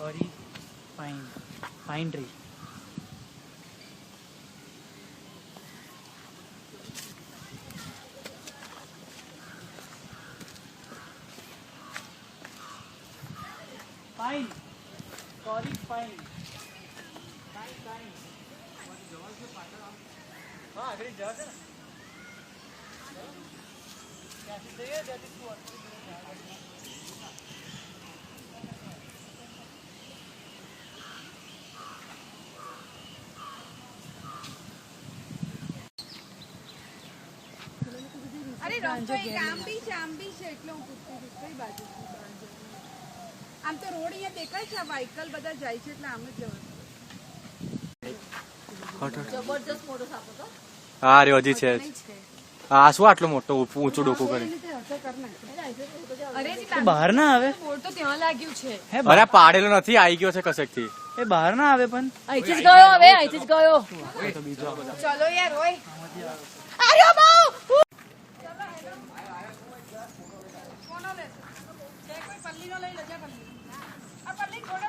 Sorry, fine. Fine tree. Fine. Sorry, fine. Fine, fine. हाँ अगर जगह है ना कैसे चाहिए जैसे तू અરે રસ્તો એક આમ બી છે એટલે હું પૂછતી હતી કઈ બાજુ આમ તો રોડ અહીંયા દેખાય છે આ વ્હીકલ બધા જાય છે એટલે આમ જ જવાનું જબરજસ્ત મોટો સાપ હતો હા રે હજી છે આ શું આટલો મોટો ઊંચું ડોકું કરે અરે બહાર ના આવે બોર્ડ તો ત્યાં લાગ્યું છે અરે પાડેલો નથી આવી ગયો છે કશેક થી એ બહાર ના આવે પણ અહીંથી જ ગયો હવે અહીંથી જ ગયો ચલો યાર ઓય અરે બાઉ કોનો લે જે કોઈ પલ્લીનો લઈ લેજે પલ્લી આ પલ્લી છોડે